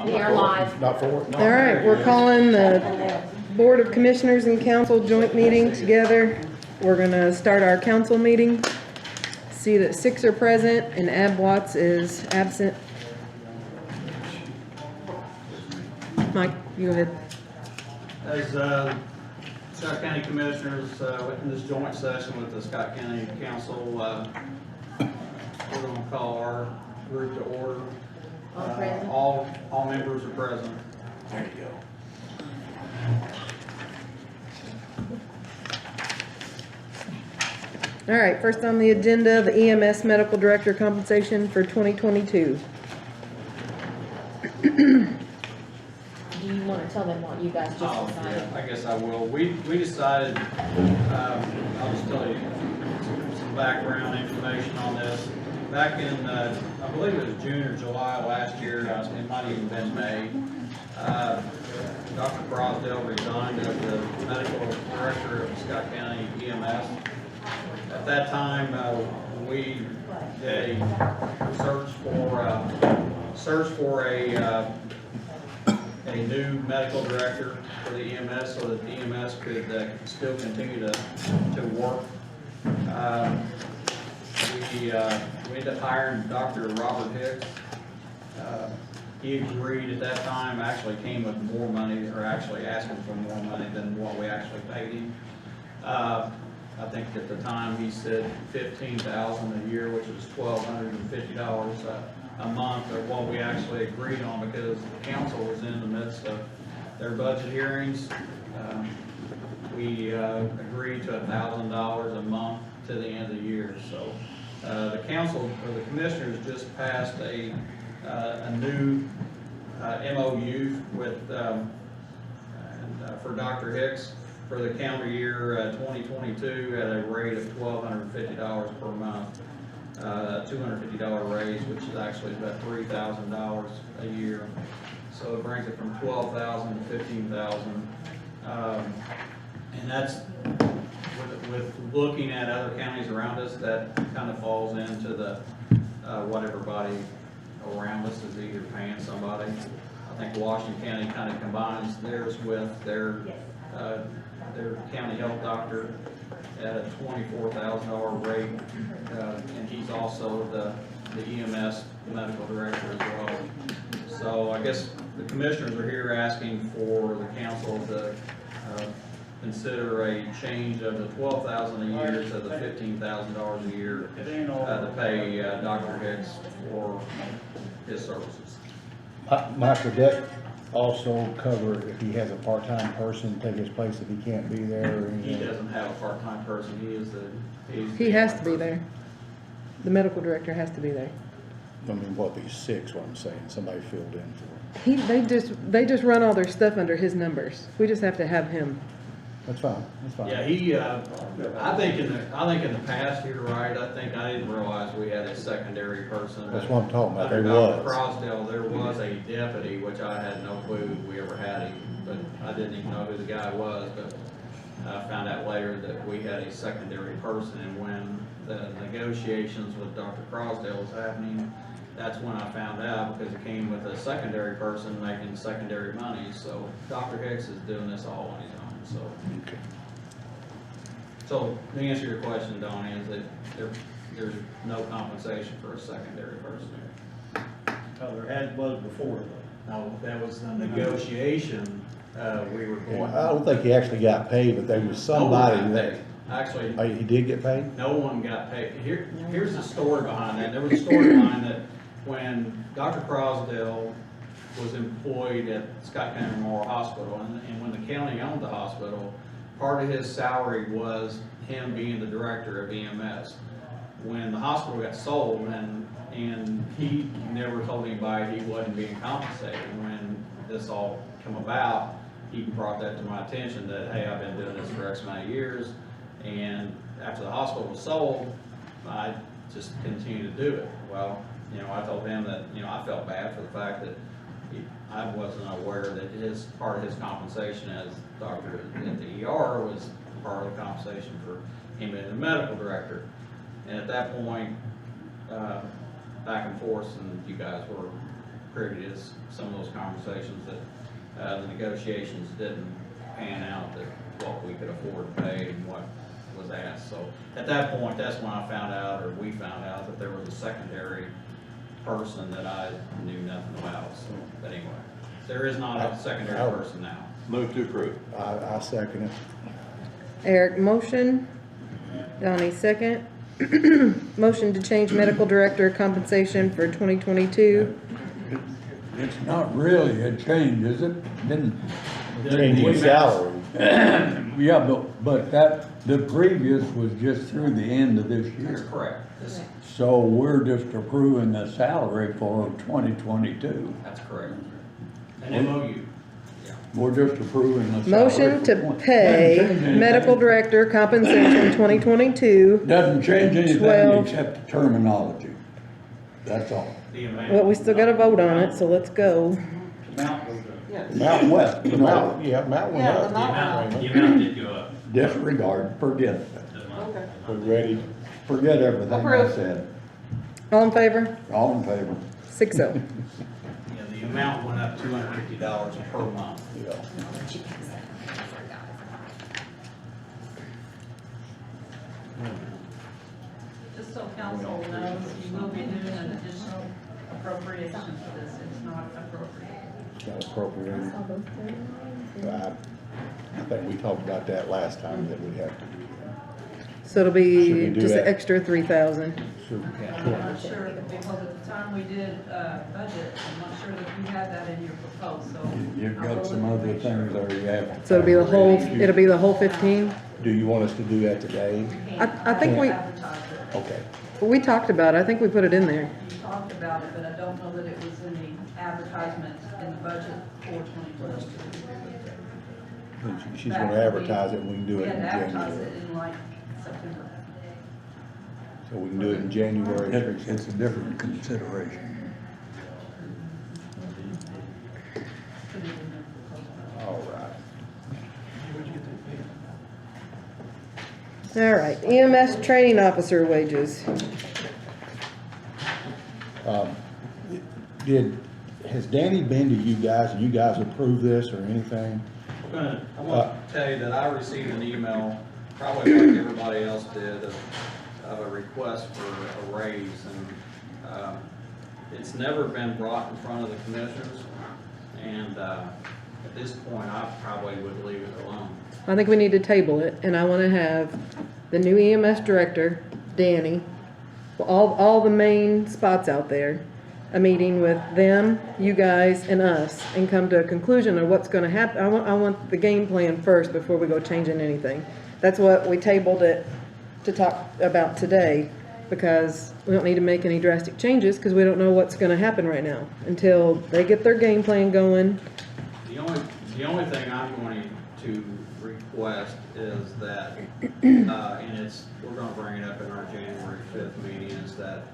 We are live. Not for it? All right, we're calling the Board of Commissioners and Council joint meeting together. We're gonna start our council meeting. See that 6 are present and Ab Watts is absent. Mike, you go ahead. As Scott County Commissioners in this joint session with the Scott County Council, we're going to call our group to order. All members are present. There you go. All right, first on the agenda, the EMS Medical Director compensation for 2022. Do you want to tell them what you guys just decided? Yeah, I guess I will. We decided, I'll just tell you some background information on this. Back in, I believe it was June or July last year, it might even been May, Dr. Crosdale resigned as the medical director of Scott County EMS. At that time, we did a search for a new medical director for the EMS so that the EMS could still continue to work. We ended up hiring Dr. Robert Hicks. He agreed at that time, actually came with more money, or actually asking for more money than what we actually paid him. I think at the time he said $15,000 a year, which was $1,250 a month, or what we actually agreed on, because the council was in the midst of their budget hearings. We agreed to $1,000 a month to the end of the year. So the council, or the commissioners, just passed a new MOU with for Dr. Hicks for the calendar year 2022 at a rate of $1,250 per month. $250 raise, which is actually about $3,000 a year. So it brings it from $12,000 to $15,000. And that's with looking at other counties around us, that kind of falls into the what everybody around us is either paying somebody. I think Washington County kind of combines theirs with their county health doctor at a $24,000 rate, and he's also the EMS medical director as well. So I guess the commissioners are here asking for the council to consider a change of the $12,000 a year to the $15,000 a year to pay Dr. Hicks for his services. Mike, would that also cover if he has a part-time person take his place if he can't be there or anything? He doesn't have a part-time person. He has to be there. The medical director has to be there. I mean, what, these 6, what I'm saying, somebody filled in for him. They just run all their stuff under his numbers. We just have to have him. That's fine, that's fine. Yeah, I think in the past, you're right. I didn't realize we had a secondary person. That's what I'm talking about, Under there Dr. was. Crosdale, there was a deputy, which I had no clue we ever had him, but I didn't even know who the guy was, but I found out later that we had a secondary person, and when the negotiations with Dr. Crosdale was happening, that's when I found out, because it came with a secondary person making secondary money. So Dr. Hicks is doing this all on his own. Okay. So to answer your question, Donnie, is that there's no compensation for a secondary person. Oh, there was before though. No, that was the negotiation we were Well, going. I don't think he actually got paid, but there was somebody No one got that, paid. Actually, oh, he did get paid? no one got paid. Here's the story behind that. There was a story behind that when Dr. Crosdale was employed at Scott County Memorial Hospital, and when the county owned the hospital, part of his salary was him being the director of EMS. When the hospital got sold, and he never told anybody he wasn't being compensated. When this all came about, he brought that to my attention that, hey, I've been doing this for X amount of years, and after the hospital was sold, I just continued to do it. Well, I told him that, I felt bad for the fact that I wasn't aware that part of his compensation as doctor at the ER was part of the compensation for him being the medical director. And at that point, back and forth, and you guys were privy to some of those conversations that, the negotiations didn't pan out that what we could afford to pay and what was asked. So at that point, that's when I found out, or we found out, that there was a secondary person that I knew nothing about. So, but anyway, there is not a secondary person now. Move to approve. I second it. Eric motion, Donnie second. Motion to change medical director compensation for 2022. It's not really a change, is it? Didn't, Changing salary. yeah, but the previous was just through the end of this That's year. correct. This, So we're just approving the salary for 2022. that's correct. An MOU. Yeah. We're just approving the salary. Motion to for pay Doesn't change anything. medical director compensation 2022. Doesn't change anything 12. except the terminology. That's all. The amount. Well, we still gotta vote on it, so let's go. Amount was Mountain West, The amount, yeah, amount went Yeah, up. the amount. The amount did go up. disregard, forget it. The amount- Okay. We're ready. Forget everything I Approve. said. All in favor? All in favor? 6-0. Yeah, the amount went up $250 per month. Yeah. Just so council knows, you will be doing an additional appropriation for this, it's not appropriate. It's not appropriate. I think we talked about that last time, that we'd have to do So it'll Should we be do just an that? extra 3,000. that. I'm not sure, because at the time we did, budget, I'm not sure that you had that in your proposal, so. You've I will got some look other to make sure. things there you have. So it'll be the whole 15? Do you want us to do that today? I think we, Advertise it. Okay. we talked about it. I think we put it in there. You talked about it, but I don't know that it was in the advertisement in the budget for 2022. She's gonna advertise it, and we can do We it had in to advertise January. it in like September. So we can do it in January. It's a different consideration. Put it in the proposal. All right. All right, EMS training officer wages. Has Danny been to you guys, and you guys approved this or anything? I want to tell you that I received an email, probably like everybody else did, of a request for a raise, and it's never been brought in front of the commissioners, and at this point, I probably would leave it alone. I think we need to table it, and I wanna have the new EMS director, Danny, all the main spots out there, a meeting with them, you guys, and us, and come to a conclusion of what's gonna happen. I want the game plan first before we go changing anything. That's what we tabled it to talk about today, because we don't need to make any drastic changes, because we don't know what's gonna happen right now, until they get their game plan going. The only thing I'm going to request is that, and we're gonna bring it up in our January 5th meeting, is that,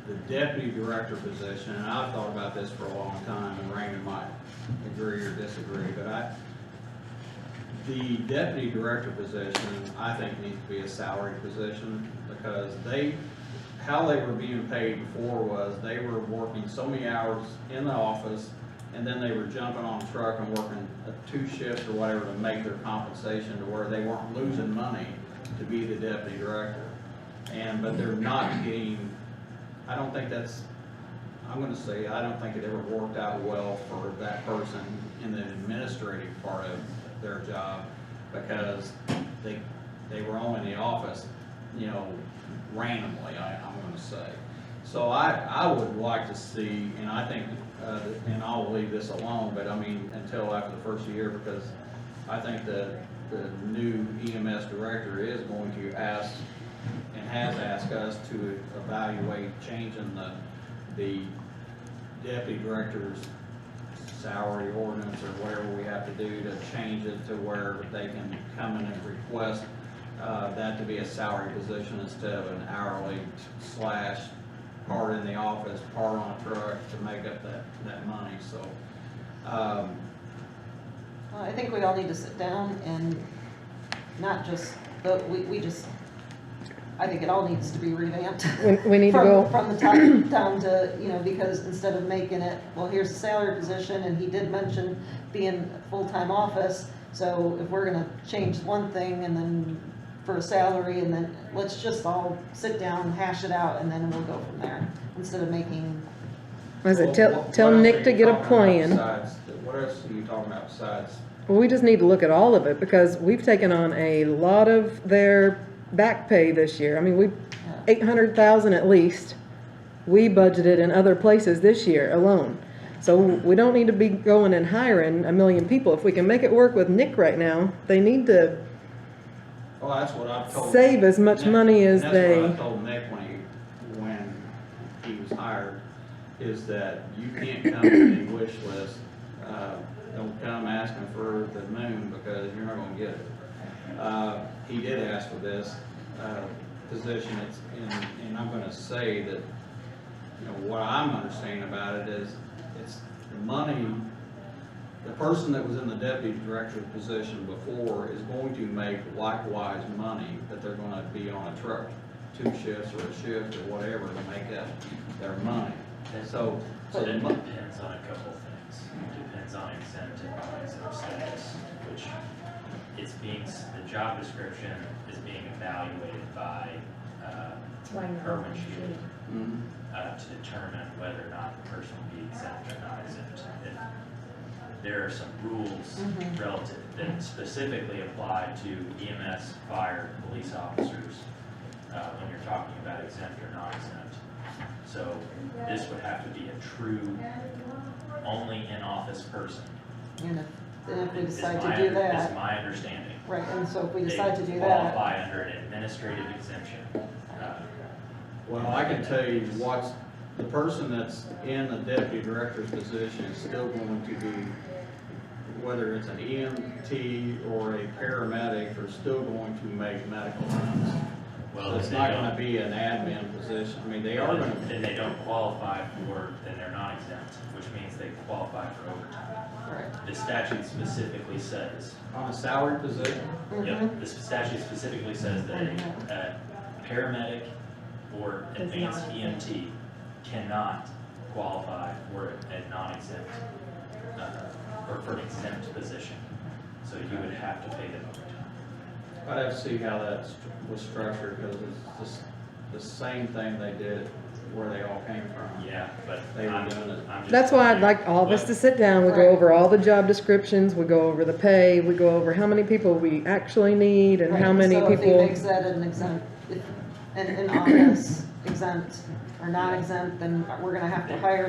the deputy director position, and I've thought about this for a long time, and Raymond might agree or disagree, but the deputy director position, I think, needs to be a salary position, because how they were being paid before was, they were working so many hours in the office, and then they were jumping on a truck and working 2 shifts or whatever to make their compensation to where they weren't losing money to be the deputy director. But they're not getting, I don't think that's, I'm gonna say, I don't think it ever worked out well for that person in the administrative part of their job, because they were only in the office, randomly, I'm gonna say. So I would like to see, and I think, and I'll leave this alone, but I mean, until after the first year, because I think the new EMS director is going to ask, and has asked us to evaluate changing the deputy director's salary ordinance, or whatever we have to do to change it to where they can come in and request that to be a salary position instead of an hourly / part in the office, part on a truck to make up that money, so. I think we all need to sit down and not just vote, we just I think it all needs to be revamped. We need to go, From the top down to, you know, because instead of making it, well, here's a salary position, and he did mention being a full-time office, so if we're gonna change one thing and then for a salary, and then let's just all sit down, hash it out, and then we'll go from there, instead of making, I said, Well, tell, what tell else are Nick you to get a talking about plan. besides- What else are you talking about besides? Well, we just need to look at all of it, because we've taken on a lot of their back pay this year. I mean, we, 800,000 at least, we budgeted in other places this year alone. So we don't need to be going and hiring 1 million people. If we can make it work with Nick right now, they need to Well, that's what I've told. save as much Nick- money as That's they. what I told Nick when he was hired, is that you can't come with a wish list. Don't come asking for the moon, because you're not gonna get it. He did ask for this, position, and I'm gonna say that, you know, what I'm understanding about it is, it's the money, the person that was in the deputy director's position before is going to make likewise money, but they're gonna be on a truck, 2 shifts or a shift or whatever to make up their money. So It the depends on a couple of things. It depends on exempt and non-exempt status, which the job description is being evaluated by Herman Shield to determine whether or not the person will be exempt or non-exempt. There are some rules relative that specifically apply to EMS, fire, police officers when you're talking about exempt or non-exempt. So this would have to be a true, only in-office person. and if we Is decide my- to do Is that, my understanding. right, and so if we They decide to do that, Qualify under an administrative exemption. Well, I can tell you what's, the person that's in the deputy director's position is still going to be, whether it's an EMT or a paramedic, are still going to make medical runs. Well, So it's they not don't- gonna be an admin position. I mean, they are gonna, Then they don't qualify for, then they're not exempt, which means they qualify for overtime. right. The statute specifically says, on a salary position. yep, the statute specifically says that a paramedic or Does advanced not. EMT cannot qualify for a non-exempt, or for an exempt position. So you would have to pay them overtime. I'd have to see how that was structured, because it's just the same thing they did where they all came from. Yeah, but They were I'm doing it. just. That's why I'd like all of us to sit down, we go over all the job descriptions, we go over the pay, we go over how many people we actually need and how Right, many so if he people. makes that an exempt, an office exempt or non-exempt, then we're gonna have to hire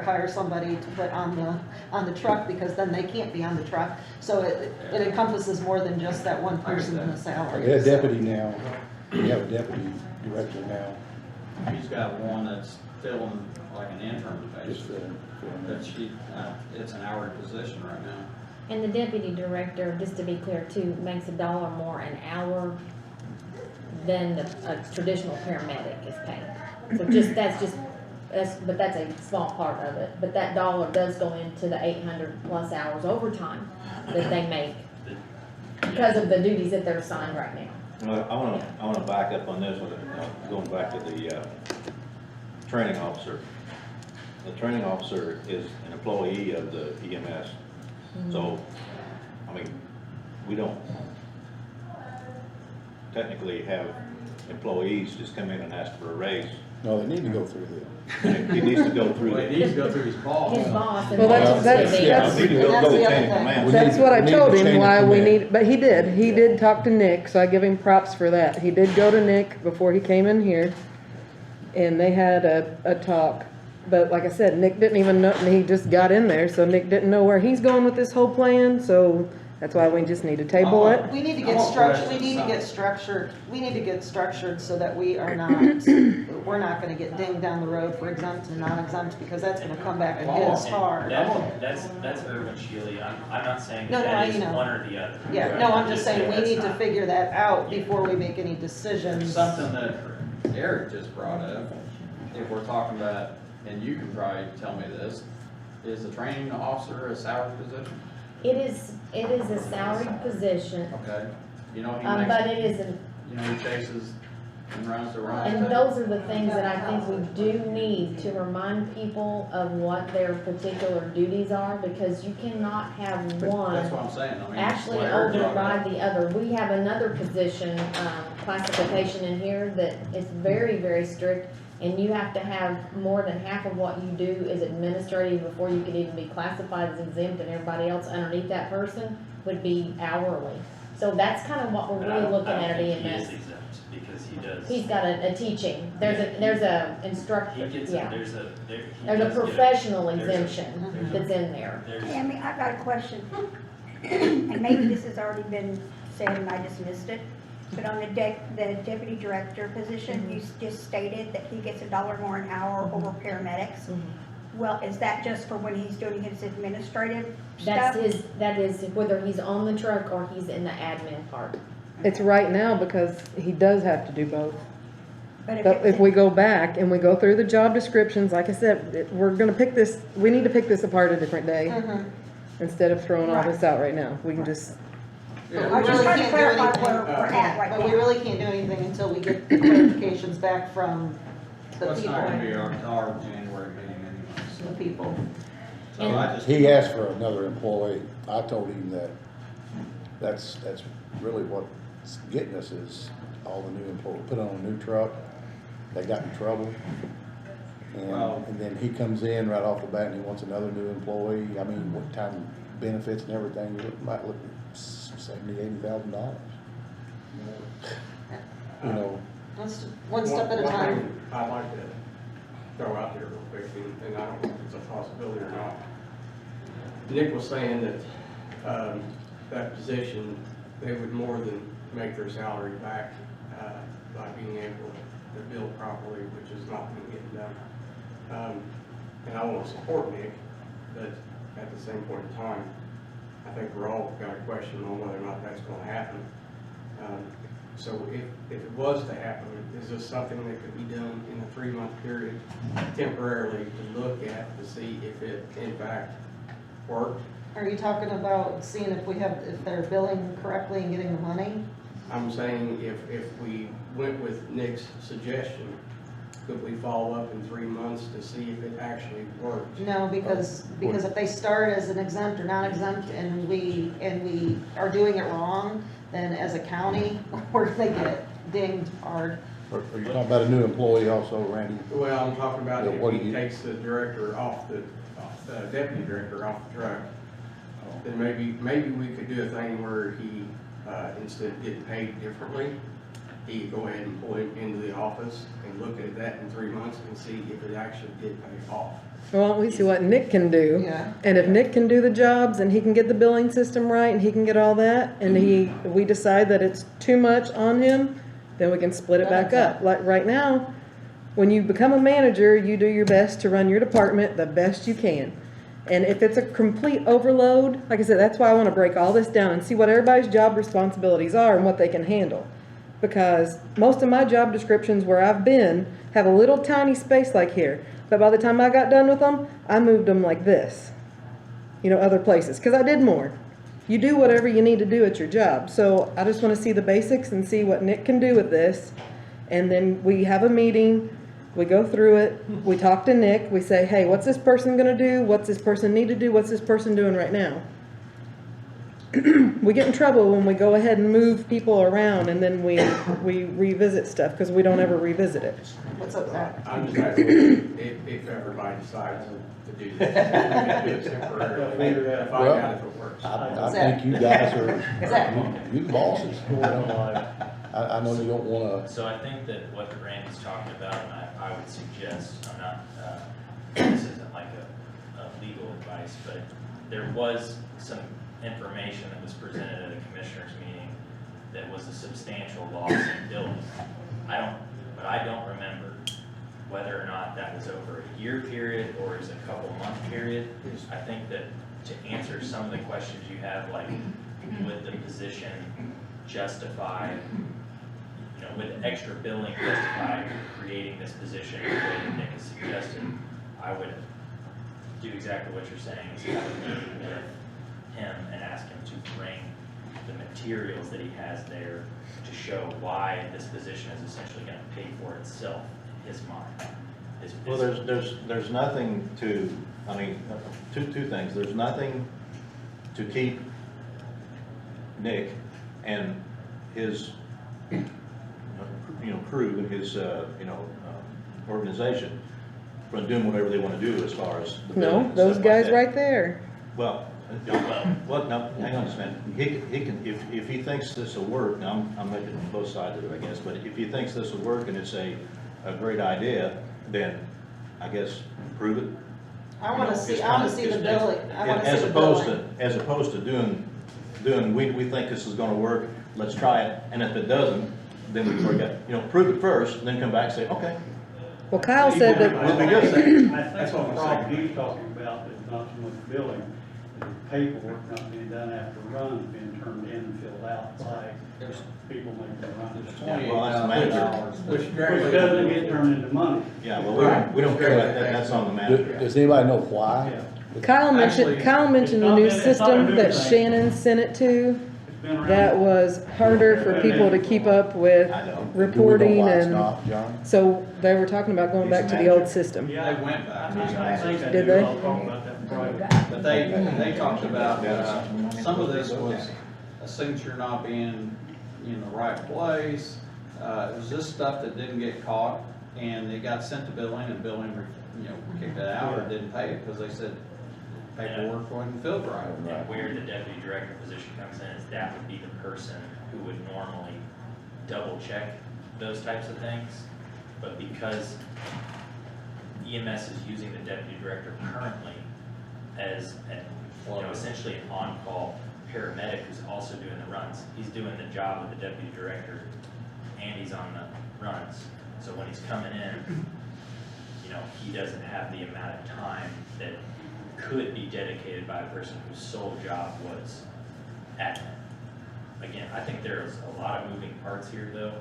hire somebody to put on the truck, because then they can't be on the truck. So it encompasses more than just that one person in the salary. We have a deputy now, we have a deputy director now, He's got one that's filling like an intern just basis. But it's an hourly position right now. And the deputy director, just to be clear too, makes $1 more an hour than a traditional paramedic is paid. So but that's a small part of it. But that dollar does go into the 800+ hours overtime that they make because of the duties that they're assigned right now. Well, I wanna back up on this one, going back to the, training officer. The training officer is an employee of the EMS, so, I mean, we don't technically have employees just come in and ask for a raise. no, they need to go through this. He needs to go through Well, that. he needs to go through his boss. His boss and Well, that's that's- Yeah, We need to go That's through the the other chain of thing. command. We That's need- what I we need told to him, change why the we command. need, but he did talk to Nick, so I give him props for that. He did go to Nick before he came in here, and they had a talk. But like I said, Nick didn't even know, he just got in there, so Nick didn't know where he's going with this whole plan, so that's why we just need to table it. We need to I get want structured, questions. we need to get structured so that we are not, we're not gonna get dinged down the road for exempt and non-exempt, because that's gonna come back and hit us hard. That's Urban Shealy. I'm not saying No, that no, that I is know. one or the other. Yeah, no, I'm just saying, we that's need to not- figure that out before we make any decisions. Something that Eric just brought up, if we're talking about, and you can probably tell me this, is the training officer a salary position? It is a salaried position, Okay, you know, he but makes, it is you know, he chases and runs the runs. And those are the things that I think we do need to remind people of what their particular duties are, because you cannot have one That's what I'm saying, I mean. actually what Eric brought override up. the other. We have another position, classification in here that is very, very strict, and you have to have more than half of what you do is administrative before you can even be classified as exempt, and everybody else underneath that person would be hourly. So that's kind of what we're But I really don't- looking I don't at think he EMS. is exempt, because he does. He's got a teaching, there's a instructor, He gets, yeah. there's a There's a professional there's a- exemption that's in there. There's, Tammy, I got a question. And maybe this has already been said and I just missed it. But on the deputy director position, you just stated that he gets $1 more an hour over paramedics. Well, is that just for when he's doing his administrative stuff? That is whether he's on the truck or he's in the admin part. It's right now because he does have to do both. But But if we go back and we go through the job descriptions, like I said, we're gonna pick this, we need to pick this apart a different day instead of throwing all this out right now. We can just, But I we was just really trying to can't do clarify anything. where we're at right But we now. really can't do anything until we get the clarifications back from the Well, it's not gonna be people. our January meeting anyway, so. The people. So I just. He asked for another employee. I told him that that's really what's getting us is all the new employees. Put on a new truck, they got in trouble. Well- And then he comes in right off the bat and he wants another new employee. I mean, what time benefits and everything, you might look at $70,000-$80,000. You know, Let's, one step at a time. I'd like to throw out there real quick, and I don't know if it's a possibility or not. Nick was saying that, that position, they would more than make their salary back, by being able to bill properly, which is not been getting done. And I want to support Nick, but at the same point in time, I think we're all got a question on whether or not that's gonna happen. So if it was to happen, is this something that could be done in a 3-month period temporarily to look at to see if it in fact worked? Are you talking about seeing if they're billing correctly and getting the money? I'm saying if we went with Nick's suggestion, could we follow up in 3 months to see if it actually worked? No, because if they start as an exempt or non-exempt and we are doing it wrong, then as a county, we're gonna get dinged hard. are you talking about a new employee also, Randy? Well, I'm talking about Yeah, what do if he you- takes the director off the deputy director off the truck, then maybe we could do a thing where he, instead of getting paid differently, he could go ahead and pull him into the office and look at that in 3 months and see if it actually did pay off. well, we see what Nick can do. Yeah. And if Nick can do the jobs and he can get the billing system right and he can get all that, and we decide that it's too much on him, then we can split it back up. Like right now, when you become a manager, you do your best to run your department the best you can. And if it's a complete overload, like I said, that's why I wanna break all this down and see what everybody's job responsibilities are and what they can handle. Because most of my job descriptions where I've been have a little tiny space like here. But by the time I got done with them, I moved them like this. You know, other places, because I did more. You do whatever you need to do at your job. So I just want to see the basics and see what Nick can do with this. And then we have a meeting, we go through it, we talk to Nick, we say, hey, what's this person gonna do? What's this person need to do? What's this person doing right now? We get in trouble when we go ahead and move people around and then we revisit stuff because we don't ever revisit it. What's up, Zach? I'm just asking if everybody decides to do this, we can do it temporarily, and find out if it works. I think you guys Zach. are, you bosses. I know you don't wanna, so I think that what Randy's talking about, and I would suggest, I'm not, this isn't like a legal advice, but there was some information that was presented at a commissioners meeting that was a substantial loss in billing. But I don't remember whether or not that was over a year period or is a couple month period. I think that to answer some of the questions you have, like would the position justify, you know, would extra billing justify creating this position the way that Nick has suggested, I would do exactly what you're saying, is have a meeting with him and ask him to bring the materials that he has there to show why this position is essentially gonna pay for itself in his mind. Well, there's nothing to, I mean, two things. There's nothing to keep Nick and his, crew and his, organization from doing whatever they wanna do as far as the building No, and those stuff like guys that. right there. Well, no, hang on just a minute. He can, if he thinks this will work, now I'm making both sides of it, I guess, but if he thinks this will work and it's a great idea, then I guess prove it. I wanna It's see kinda- the it's- billing, I wanna as see the opposed billing. As opposed to doing, we think this is gonna work, let's try it, and if it doesn't, then we forget, prove it first, and then come back and say, okay. Well, Kyle said that, We'll be good. I think what the problem he's talking about is not so much billing, is paperwork not being done after runs being turned in and filled out by people making the runs. Well, that's the manager. Which doesn't get turned into money. Yeah, well, we don't care about that, that's on the manager. Does anybody know why? Yeah. Kyle mentioned It's the not- new it's not a system new that thing. Shannon sent it to. It's been around. That was harder for people to keep up with I know. Do we know reporting why it's and, not, John? so they were talking about going back to the old system. Yeah, They went back. I think I Did do. they? I'll talk about that Friday. But they talked about, some of this was a signature not being in the right place. It was just stuff that didn't get caught, and it got sent to billing, and billing, kicked it out or didn't pay it, because they said paperwork wasn't filled right. And where the deputy director position comes in is that would be the person who would normally double check those types of things. But because EMS is using the deputy director currently as essentially an on-call paramedic who's also doing the runs, he's doing the job of the deputy director and he's on the runs. So when he's coming in, he doesn't have the amount of time that could be dedicated by a person whose sole job was admin. Again, I think there's a lot of moving parts here though,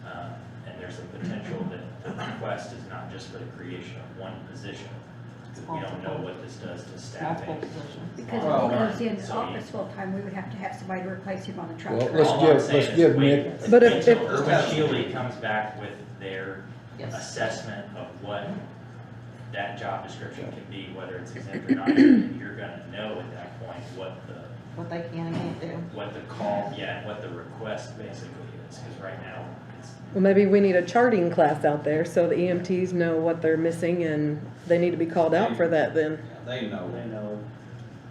and there's a potential that the request is not just for the creation of one position. We don't know what this does to staffing. Multiple positions. Because Well, if he goes in the so office full-time, we would have to have somebody to replace him on the truck. Well, correct? All I'm saying let's is give wait Nick- But if- until Irwin Shealy comes back with their Yes. assessment of what that job description can be, whether it's exempt or not, and you're gonna know at that point what What they can and can't do. the call, what the request basically is, because right now, it's, Well, maybe we need a charting class out there so the EMTs know what they're missing and they need to be called out for that then. They know, They know.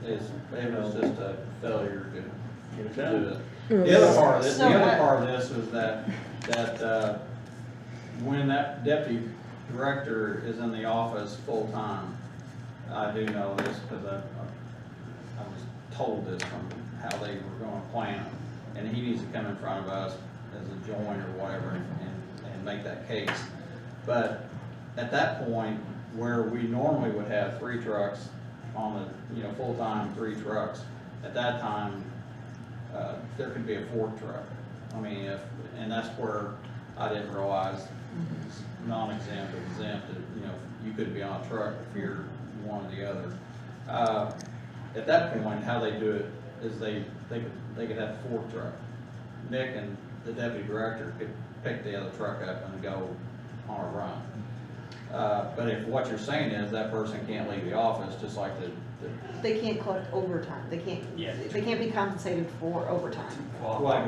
it was just a failure Get it to done. do it. The other part of this, So is that when that deputy director is in the office full-time, I do know this because I was told this from how they were gonna plan it. And he needs to come in front of us as a joint or whatever and make that case. But at that point, where we normally would have 3 trucks on the, full-time 3 trucks, at that time, there could be a 4th truck. I mean, and that's where I didn't realize non-exempt, exempt, you could be on a truck if you're one or the other. At that point, how they do it is they could have a 4th truck. Nick and the deputy director could pick the other truck up and go on a run. But if what you're saying is that person can't leave the office, just like They can't collect overtime, they can't be compensated for overtime.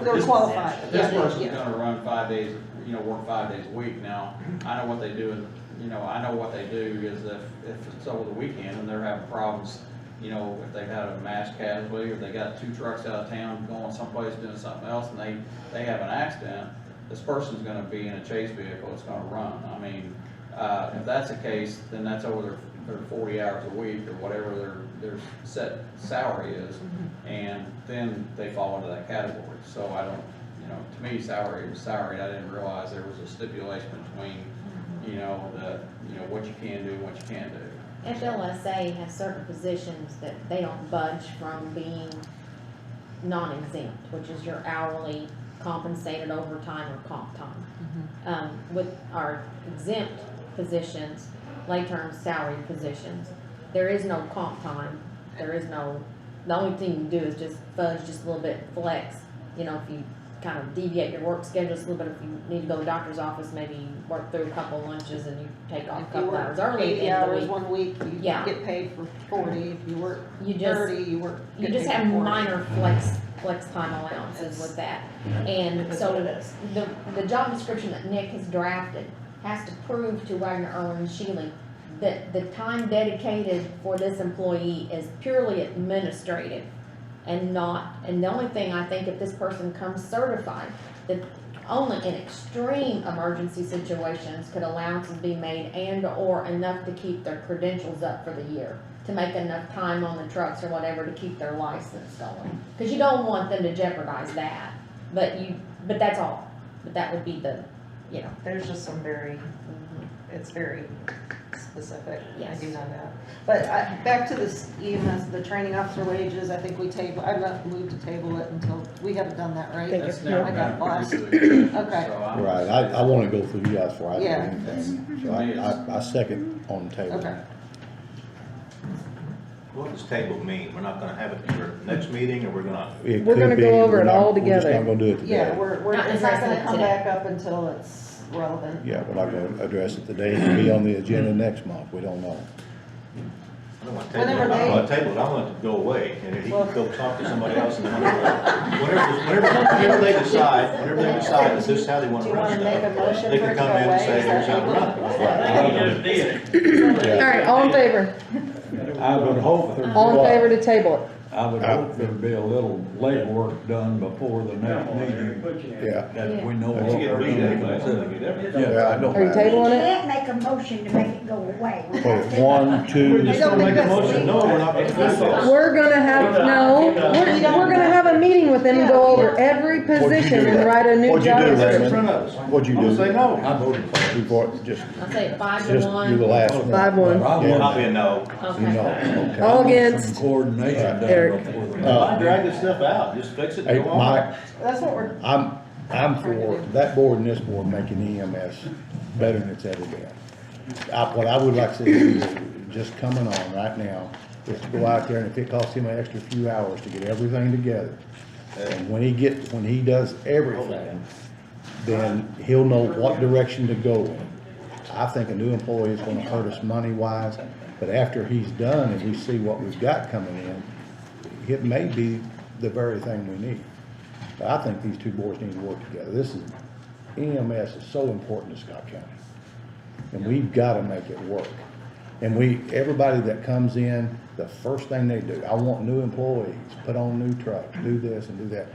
They're qualified. This Yeah, person's yeah. gonna run 5 days, work 5 days a week now. I know what they do, I know what they do is if it's over the weekend and they're having problems, if they've had a mass casualty or they got 2 trucks out of town going someplace doing something else and they have an accident, this person's gonna be in a chase vehicle, it's gonna run. I mean, if that's the case, then that's over their 40 hours a week or whatever their set salary is. And then they fall into that category. So I don't, to me, salary was salary. I didn't realize there was a stipulation between, what you can do and what you can't do. FLSA has certain positions that they don't budge from being non-exempt, which is your hourly compensated overtime or comp time. With our exempt positions, late term salary positions, there is no comp time, there is no the only thing you do is just fudge just a little bit, flex, you know, if you kind of deviate your work schedule just a little bit, if you need to go to the doctor's office, maybe you work through a couple lunches and you take off a If you couple work hours early at 80 the end of the hours week. one week, you Yeah. get paid for 40. If you work You just- 30, you You get just paid have for 40. minor flex time allowances with that. And That's so what it is. the job description that Nick has drafted has to prove to Wagner, Erwin, and Shealy that the time dedicated for this employee is purely administrative and not, and the only thing I think if this person comes certified, that only in extreme emergency situations could allowances be made and or enough to keep their credentials up for the year, to make enough time on the trucks or whatever to keep their license going. Cause you don't want them to jeopardize that, but that's all, but that would be the, you know. There's just some very, it's very specific. Yes. I do know that. But back to this EMS, the training officer wages, I think I've moved to table it until, we haven't done that, right? Thank That's you. never I got been lost. previously done, Okay. so I'm- Right, I wanna go through you guys before I do Yeah. anything. So To me, it's- I second on the table. Okay. What does table mean? We're not gonna have it for next meeting, or we're gonna? It We're could gonna be, go over we're it not- all We're together. just not gonna do it today. Yeah, we're, Not it's not addressing gonna it come today. back up until it's relevant. Yeah, we're not gonna address it today, it'll be on the agenda next month, we don't know. I don't want to table it, Whenever I don't they- want to table it, I want it to go away, and he Well- can go talk to somebody else, and then whenever they decide that this is how they want Do to you run wanna make a stuff, motion they for can it to come go in and away? say, Is that here's how to run it. Yeah. All right, all in favor? I would hope there, All in favor to table it? I would hope there'd be a little legwork done before the next meeting, Yeah, that we know Let's what get we're beat gonna anyway, so they consider. get everything. yeah, I don't Are you matter. tabling You it? can't make a motion to make it go away. Wait, one, two, We're just gonna make a motion, no, we're not gonna do this. We're gonna have, no, we're gonna have a meeting with them and go over every position and write a new What'd you job do, That's in description. front of us. What'd you I'm gonna do? say no. I voted for it. Before, just, I'll say 5 to just, 1. you're the last one. 5-1. But I Yeah. I'll want be a no. Okay. No, okay. All some against, coordination done Eric. before the Why drag this stuff out, just fix it Hey, and go on. Mike, That's what we're, I'm for that board and this board making EMS better than it's ever been. What I would like to see is just coming on right now, is to go out there and if it costs him an extra few hours to get everything together. And when he does everything, then he'll know what direction to go in. I think a new employee is gonna hurt us money wise, but after he's done and we see what we've got coming in, it may be the very thing we need. But I think these two boards need to work together. EMS is so important to Scott County. And we've gotta make it work. And everybody that comes in, the first thing they do, I want new employees, put on new trucks, do this and do that.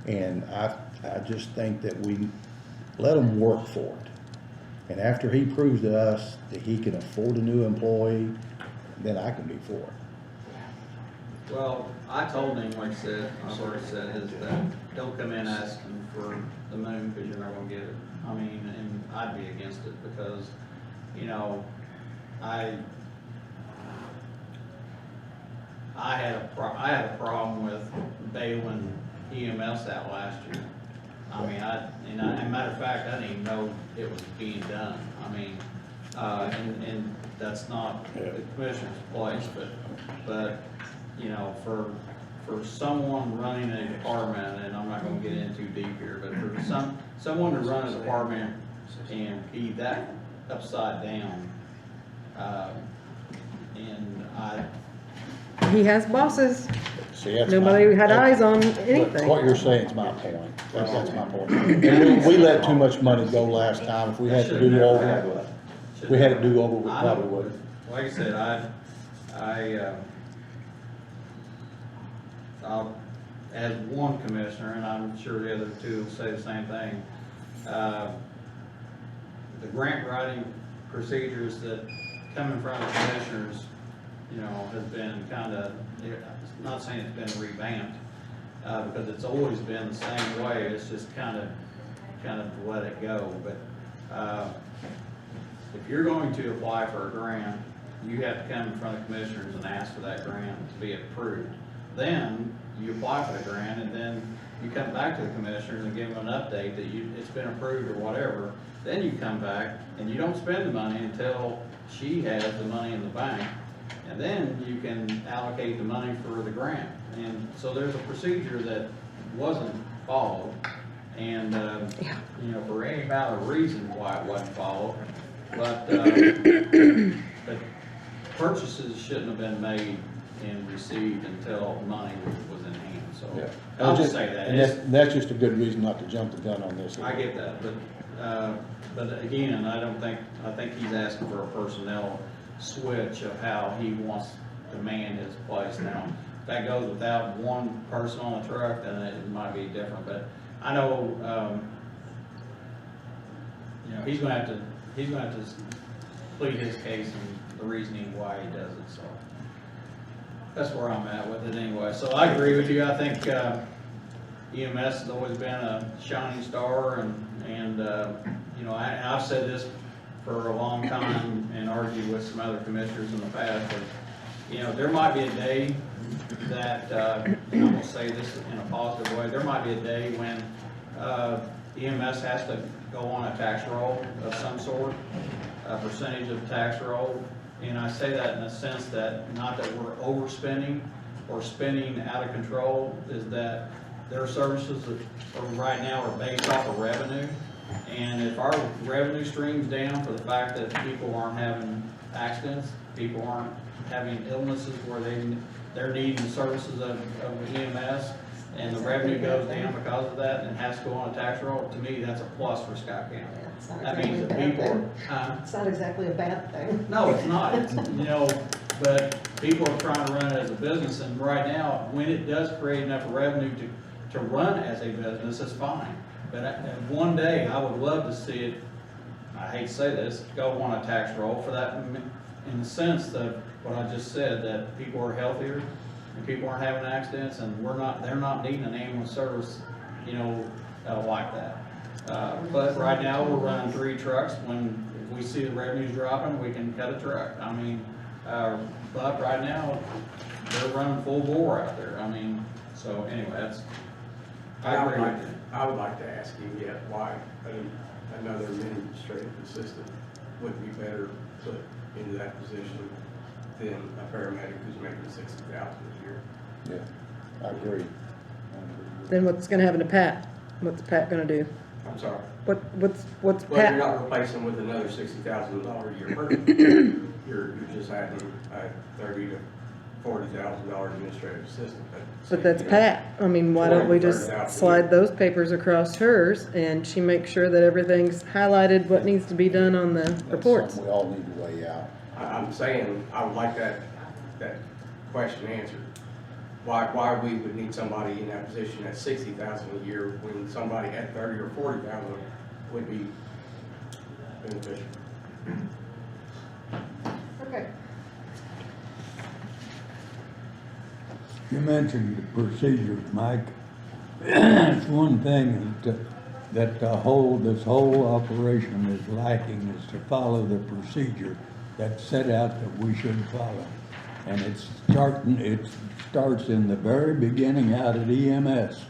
And I just think that we let them work for it. And after he proves to us that he can afford a new employee, then I can be for it. Well, I told him, like I said, I've already said, is that don't come in asking for the moon, because you're not gonna get it. I mean, and I'd be against it, because, you know, I had a problem with bailing EMS out last year. I mean, and matter of fact, I didn't even know it was being done. I mean, and that's not the commissioner's place, but, you know, for someone running a department, and I'm not gonna get in too deep here, but for someone to run a department and be that upside down, and he has bosses. See, that's Nobody my- had eyes on What anything. you're saying is my point. That's my point. And we let too much money go last time. If we had to do over, we had to do over, we I probably don't- would. Like I said, as one commissioner, and I'm sure the other two will say the same thing, the grant writing procedures that come in front of commissioners, you know, has been kinda, not saying it's been revamped, because it's always been the same way, it's just kind of let it go, but, if you're going to apply for a grant, you have to come in front of commissioners and ask for that grant to be approved. Then you apply for the grant, and then you come back to the commissioners and give them an update that it's been approved or whatever. Then you come back and you don't spend the money until she has the money in the bank. and then you can allocate the money for the grant. And so there's a procedure that wasn't followed, and, you know, for any valid reason why it wasn't followed, but purchases shouldn't have been made and received until money was in hand, so. Yeah. I'll just say that. And that's just a good reason not to jump the gun on this. I get that, but again, I think he's asking for a personnel switch of how he wants to man his place. Now, if that goes without one person on the truck, then it might be different, but I know, you know, he's gonna have to plead his case and the reasoning why he does it, so. That's where I'm at with it anyway. So I agree with you. I think, EMS has always been a shining star, and you know, I've said this for a long time and argued with some other commissioners in the past, but, you know, there might be a day that, and I'm gonna say this in a positive way, there might be a day when EMS has to go on a tax roll of some sort, a percentage of tax roll, and I say that in the sense that, not that we're overspending or spending out of control, is that their services right now are based off of revenue. And if our revenue stream's down for the fact that people aren't having accidents, people aren't having illnesses where they're needing the services of EMS, and the revenue goes down because of that and has to go on a tax roll, to me, that's a plus for Scott County. That means that people are, It's not exactly a bad thing. no, it's not, it's, you know, but people are trying to run it as a business, and right now, when it does create enough revenue to run as a business, it's fine. But one day, I would love to see it, I hate to say this, go on a tax roll for that, in the sense of what I just said, that people are healthier, and people aren't having accidents, and they're not needing an ambulance service, you know, like that. But right now, we're running 3 trucks. When, if we see the revenues dropping, we can cut a truck. I mean, but right now, they're running full bore out there. I mean, so anyway, that's, I agree with you. I would like to ask him yet why another administrative assistant would be better put into that position than a paramedic who's making $60,000 a year. Yeah, I agree. Then what's gonna happen to Pat? What's Pat gonna do? I'm sorry. What's Well, you're Pat? not replacing with another $60,000 a year person. You're just adding a $30,000 to $40,000 administrative assistant. But that's Pat. I mean, why don't we just slide those papers across hers and she makes sure that everything's highlighted, what needs to be done on the That's reports? something we all need to weigh out. I'm saying, I would like that question answered. Why we would need somebody in that position at $60,000 a year when somebody at $30,000 or $40,000 would be beneficial. Okay. You mentioned the procedures, Mike. It's one thing that this whole operation is lacking, is to follow the procedure that's set out that we should follow. And it starts in the very beginning out at EMS.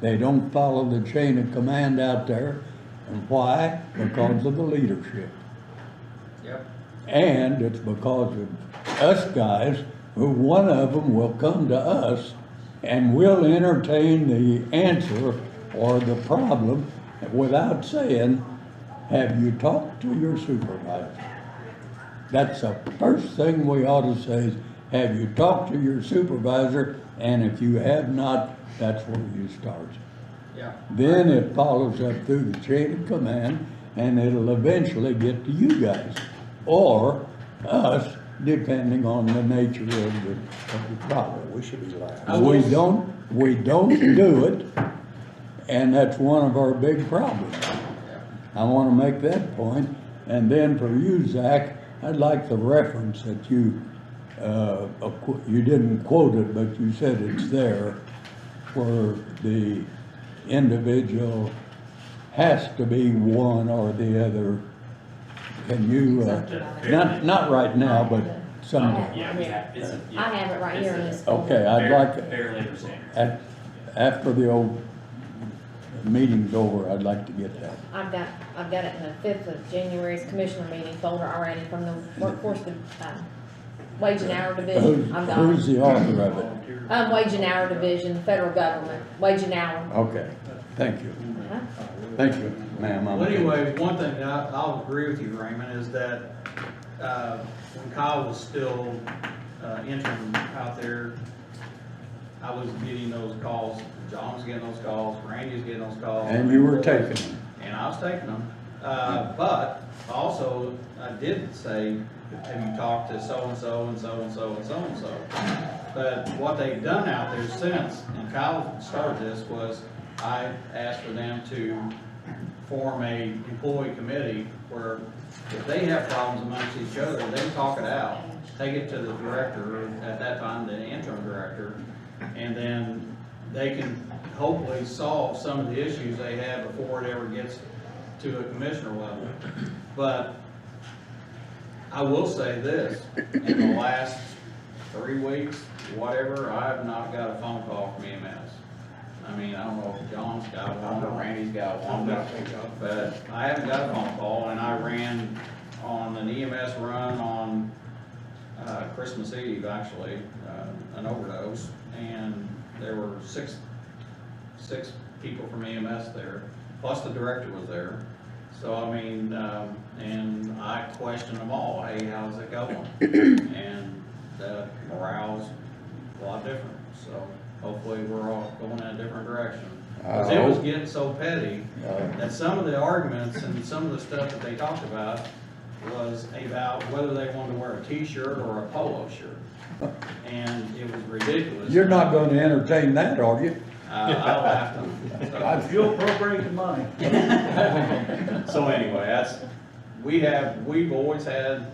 They don't follow the chain of command out there. And why? Because of the leadership. Yep. And it's because of us guys, who one of them will come to us and we'll entertain the answer or the problem without saying, have you talked to your supervisor? That's the first thing we ought to say is, have you talked to your supervisor? And if you have not, that's where you start. Yeah. Then it follows up through the chain of command, and it'll eventually get to you guys, or us, depending on the nature of the problem. We should be last. We don't do it, and that's one of our big problems. I want to make that point. And then for you, Zach, I'd like the reference that you didn't quote it, but you said it's there, where the individual has to be one or the other. Can you, not right now, but sometime? Yeah, we have, I have it right here in this. Okay, I'd like, Fair Labor Standards. after the old meeting's over, I'd like to get that. I've got it in the 5th of January's commissioner meeting folder already from the workforce Wage and hour division, I'm Who's gone. the author of it? Wage and hour division, federal government, wage and hour. Okay, thank you. Huh? Thank you, ma'am. Well, anyway, one thing that I'll agree with you, Raymond, is that, when Kyle was still, interim out there, I was getting those calls, John was getting those calls, Randy was getting those calls. And you were taking them. And I was taking them, but also, I did say, have you talked to so-and-so and so-and-so and so-and-so? But what they've done out there since, and Kyle started this, was I asked for them to form a employee committee where if they have problems amongst each other, they talk it out, take it to the director, at that time, the interim director, and then they can hopefully solve some of the issues they have before it ever gets to a commissioner level. But I will say this, in the last 3 weeks, whatever, I have not got a phone call from EMS. I mean, I don't know if John's got one or Randy's got one, but I haven't got a phone call, and I ran on an EMS run on Christmas Eve, actually, an overdose, and there were six people from EMS there, plus the director was there. So, I mean, and I questioned them all, hey, how's it going? And the morale's a lot different, so hopefully we're all going in a different direction. Because it was getting so petty that some of the arguments and some of the stuff that they talked about was about whether they wanted to wear a t-shirt or a polo shirt. And it was ridiculous. You're not gonna entertain that, are you? I laughed at them. If you appropriate the money. So anyway, we've always had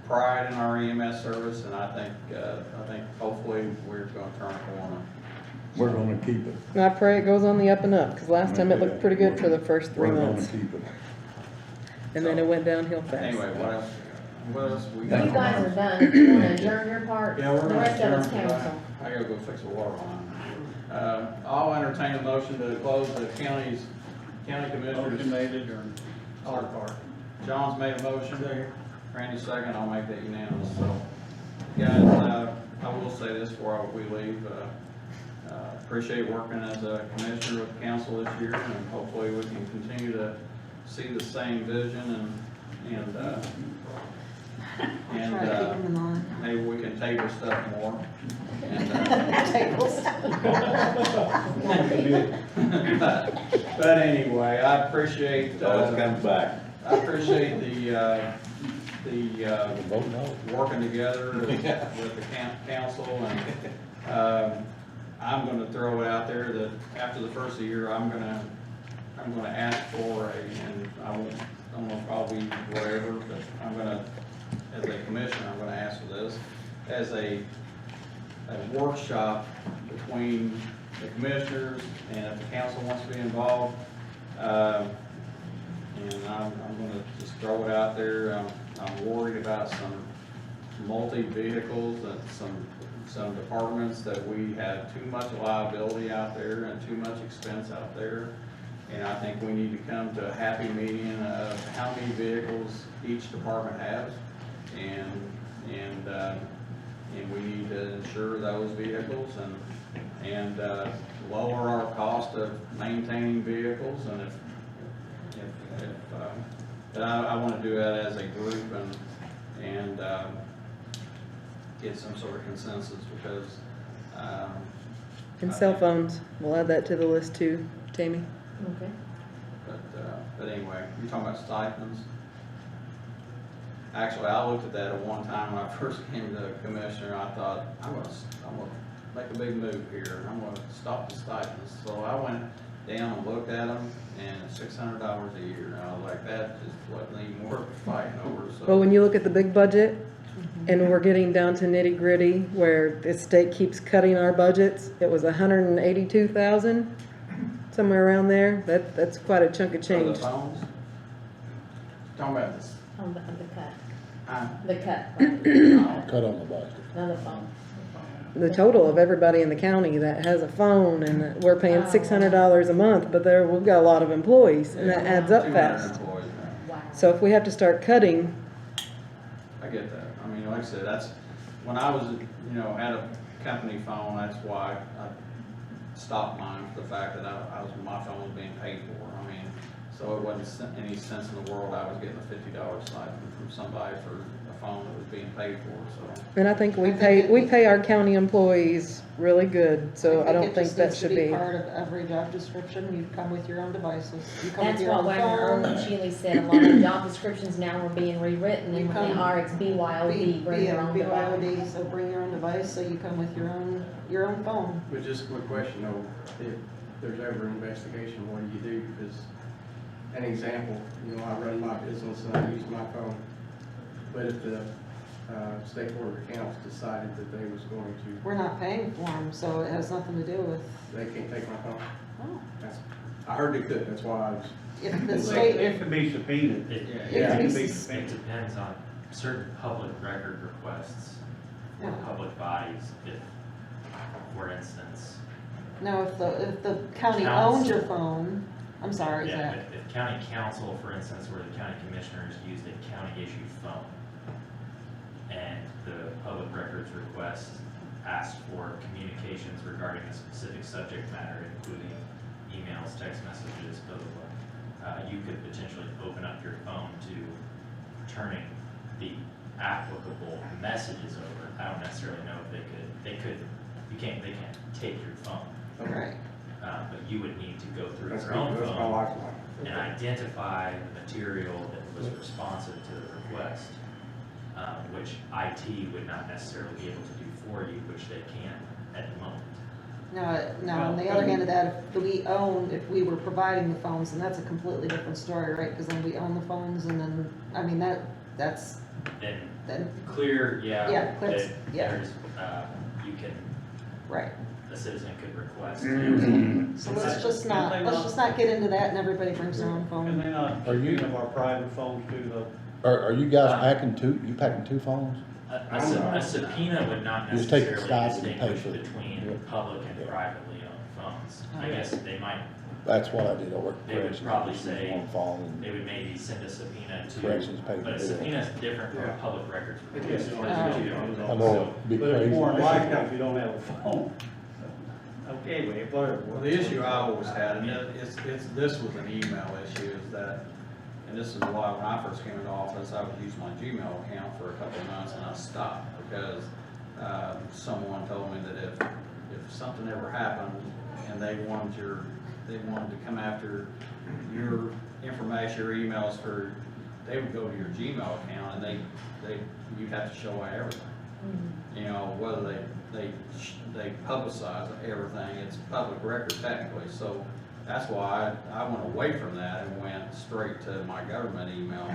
pride in our EMS service, and I think hopefully we're gonna turn a corner. We're gonna keep it. And I pray it goes on the up and up, because last time it looked pretty good for the first 3 We're gonna months. keep it. And then it went downhill fast. Anyway, what else? What else we You got? guys are done, you wanna adjourn your part? Yeah, we're The gonna rest of it's adjourn. council. I gotta go fix the water line. I'll entertain a motion to close the county commissioners. Motion made, adjourned. Our part. John's made a motion. Randy second, I'll make that unanimous, so. Guys, I will say this before we leave, appreciate working as a commissioner with the council this year, and hopefully we can continue to see the same vision and Try to keep them in line. maybe we can table stuff more. And, Tables. but anyway, I appreciate, It always comes back. I appreciate the Vote no. working together with the council, and, I'm gonna throw it out there that after the first of the year, I'm gonna ask for and I don't know if I'll be whatever, but I'm gonna, as a commissioner, I'm gonna ask for this, as a workshop between the commissioners, and if the council wants to be involved, and I'm gonna just throw it out there, I'm worried about some multi-vehicles and some departments that we have too much liability out there and too much expense out there. And I think we need to come to a happy median of how many vehicles each department has, and we need to insure those vehicles and lower our cost of maintaining vehicles. And but I want to do that as a group and get some sort of consensus, because And cell phones, we'll add that to the list too, Tammy. Okay. But anyway, you're talking about stipends. Actually, I looked at that at one time when I first came to commissioner. I thought, I'm gonna make a big move here, and I'm gonna stop the stipends. So I went down and looked at them, and it's $600 a year. And I was like, that just wasn't even worth fighting over, so. Well, when you look at the big budget, and we're getting down to nitty gritty, where the state keeps cutting our budgets, it was 182,000, somewhere around there. That's quite a chunk of For change. the phones? Talking about this. On the cut, Huh? the cut, right? Cut on the budget. Another phone. The total of everybody in the county that has a phone, and we're paying Oh. $600 a month, but we've got a lot of employees, and that adds up 200 fast. employees now. Wow. So if we have to start cutting, I get that. I mean, like I said, that's, when I was, had a company phone, that's why I stopped mine, for the fact that my phone was being paid for. I mean, so it wasn't any sense in the world I was getting a $50 stipend from somebody for a phone that was being paid for, so. And I think we pay our county employees really good, so I don't think that should It just needs to be be. part of every job description. You come with your own devices. You come That's with your what own Wagner Earl phone. and Shealy said, a lot of job descriptions now are being rewritten, and You when they come- are, it's BYOD, bring your own device. BYOD, so bring your own device, so you come with your own phone. But just a quick question though, if there's ever an investigation, what do you do? Because an example, I run my business and I use my phone. But if the State Board of Accounts decided that they was going to, We're not paying for them, so it has nothing to do with, they can't take my phone? oh. I heard they could, that's why I was. If the state, It can be subpoenaed. It, Yeah. It can be it subpoenaed. depends on certain public record requests for Yeah. public bodies, if, for instance, no, if the county Counts. owns your phone, I'm sorry, yeah, Zach. if county council, for instance, where the county commissioners used a county-issued phone, and the public records request asked for communications regarding a specific subject matter, including emails, text messages, blah, blah, blah, you could potentially open up your phone to turning the applicable messages over. I don't necessarily know if they can't take your phone, Right. but you would need to go through That's your own my phone lifeline. and identify the material that was responsive to the request, which IT would not necessarily be able to do for you, which they can at the moment. No, on the other hand of that, if we were providing the phones, then that's a completely different story, right? Because then we own the phones and then, I mean, that's, Then then, clear, Yeah, yeah, clear, that yeah. there's, you can, right. a citizen could request. So let's just not get into that and everybody brings their own And phone. then, Are you- speaking of our private phones too, though, Are you guys packing two phones? A subpoena would not Just take the necessarily stipend and pay distinguish for it. between public and privately owned phones. I guess they might, That's what I did over at They would corrections. probably I just say- used one phone they would maybe send a subpoena to, Corrections paid but a the bill. subpoena is different from a Yeah. public records It request. is. I know, it'd be but it's crazy. more than likely if you don't have a phone. Okay, whatever. Well, the issue I always had, and this was an email issue, is that, and this is why when I first came into office, I would use my Gmail account for a couple of months and I stopped, because someone told me that if something ever happened and they wanted to come after your information, your emails they would go to your Gmail account and you'd have to show everything. Whether they publicize everything, it's public record technically, so that's why I went away from that and went straight to my government email.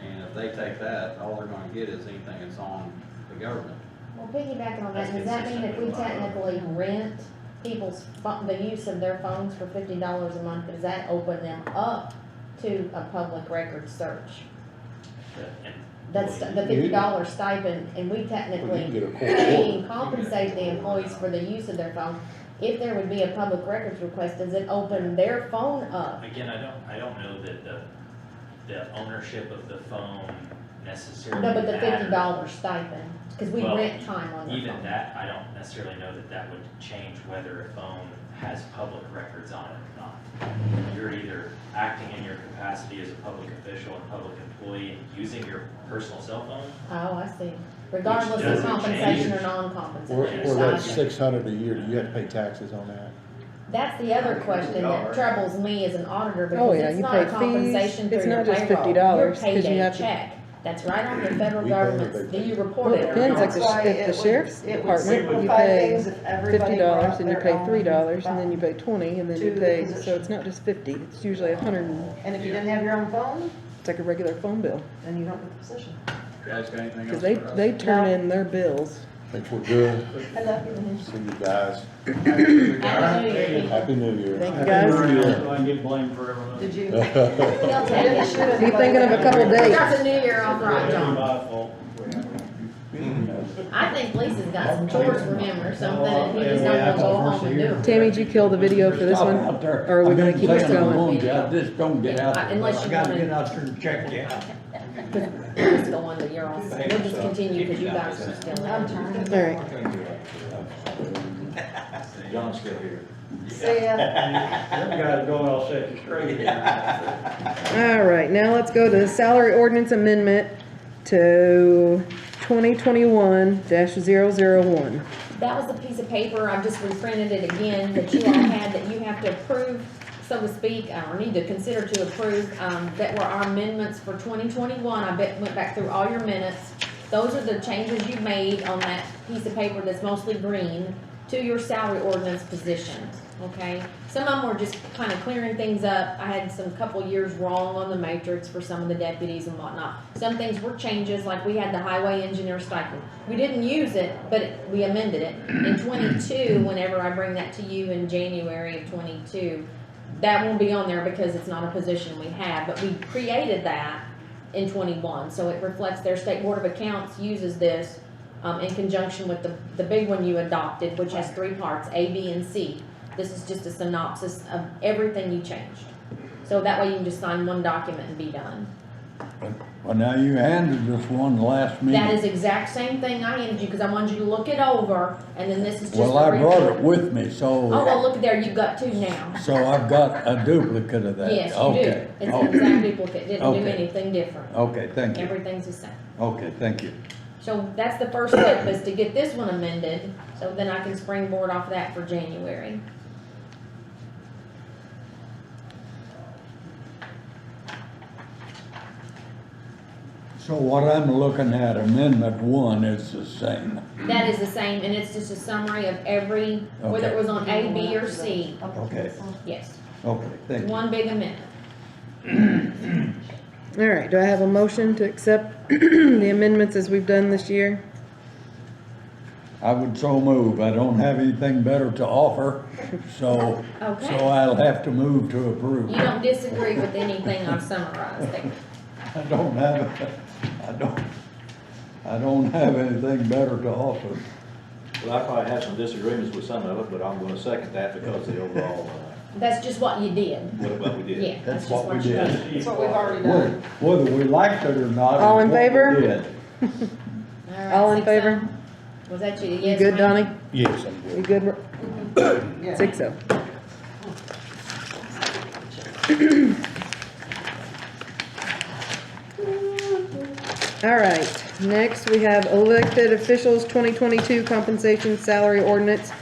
And if they take that, all they're gonna get is anything that's on the government. Well, piggybacking on that, That's does that mean if we consistent with what I- technically rent people's, the use of their phones for $50 a month, does that open them up to a public record search? That's the $50 stipend, and we Well, you can technically get a court pay and order. compensate the employees for the use of their phone. If there would be a public records request, does it open their phone up? Again, I don't know that the ownership of the phone necessarily No, but the matters. $50 stipend, because we Well, rent time on their Even phone. that, I don't necessarily know that would change whether a phone has public records on it or not. You're either acting in your capacity as a public official and public employee and using your personal cell phone. Oh, I see. Regardless of doesn't compensation or change. non-compensation. Or that stipend. $600 a year, do you have to pay taxes on that? That's the other question that troubles me as an auditor, Oh, because yeah, it's you not a pay fees. compensation through It's your not just payroll. $50, You're 'cause paid you a have to- check. That's right on the federal We pay government's, everything. do you report Well, it it or depends, not? like That's why if the it would- sheriff's it would department, you simplify pay things if everybody $50 brought and you their pay own $3 and then you phone. pay 20 and then you to the pay, so position. it's not just 50, it's usually 100, And if you didn't have your own phone, it's like a regular phone bill. then you don't get the position. You guys got anything else? Cause they, for us? they turn No. in their bills. Think we're good? I love you. See you guys. Happy New Year. Happy New Year. Thank you guys. So I can get blamed for everything. Did you? They'll take it. Be thinking of a couple days. Start the new year off right, John. My fault. I think Lisa's got some chores for him or something, and he just don't want to go home and do them. Tammy, did you kill the video for this one? Or are we gonna keep this going? I just don't get out there. Unless you I gotta wanna- get out there and check it out. We'll just go on to your, we'll just continue because you guys are still I'm in. trying. All right. John's still here. See ya. You guys going all set you straight here. All right, now let's go to the salary ordinance amendment to 2021-001. That was the piece of paper, I've just reprinted it again, that you all had, that you have to approve, so to speak, or need to consider to approve, that were our amendments for 2021. I went back through all your minutes. Those are the changes you made on that piece of paper that's mostly green to your salary ordinance positions, okay? Some of them were just kind of clearing things up. I had some couple years wrong on the matrix for some of the deputies and whatnot. Some things were changes, like we had the highway engineer stipend. We didn't use it, but we amended it. In 22, whenever I bring that to you in January of 22, that won't be on there because it's not a position we have, but we created that in 21. So it reflects their state board of accounts uses this in conjunction with the big one you adopted, which has 3 parts, A, B, and C. This is just a synopsis of everything you changed. So that way you can just sign one document and be done. Well, now you handed us one last meeting. That is the exact same thing I handed you, because I wanted you to look it over, and then this is just. Well, I brought it with me, so. Oh, well, look there, you've got 2 now. So I've got a duplicate of that. Yes, you do. Okay, It's an okay. exact duplicate, didn't do Okay. anything different. Okay, thank you. Everything's the same. Okay, thank you. So that's the first step, is to get this one amended, so then I can springboard off that for January. So what I'm looking at, Amendment 1 is the same. That is the same, and it's just a summary of every, whether it was on A, B, or C. Okay, Yes, okay, thank you. one big amendment. All right, do I have a motion to accept the amendments as we've done this year? I would so move. I don't have anything better to offer, so Okay. I'll have to move to approve. You don't disagree with anything I've summarized there. I don't have anything better to offer. Well, I probably have some disagreements with some of it, but I'm gonna second that because the overall, That's just what you did. what we did. Yeah, that's That's just what we what you did. did. That's what we've already done. Whether we liked it or not. All is in what we favor? did. right, All in 6-0. favor? Was that you? You Yes, good, ma'am? Donnie? Yes, I'm You good. good? Yeah. 6-0. All right, next we have elected officials 2022 compensation salary ordinance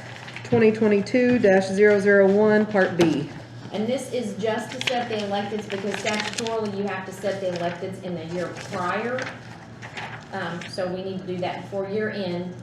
2022-001, Part B. And this is just to set the electeds, because statutorily you have to set the electeds in the year prior. So we need to do that before year end.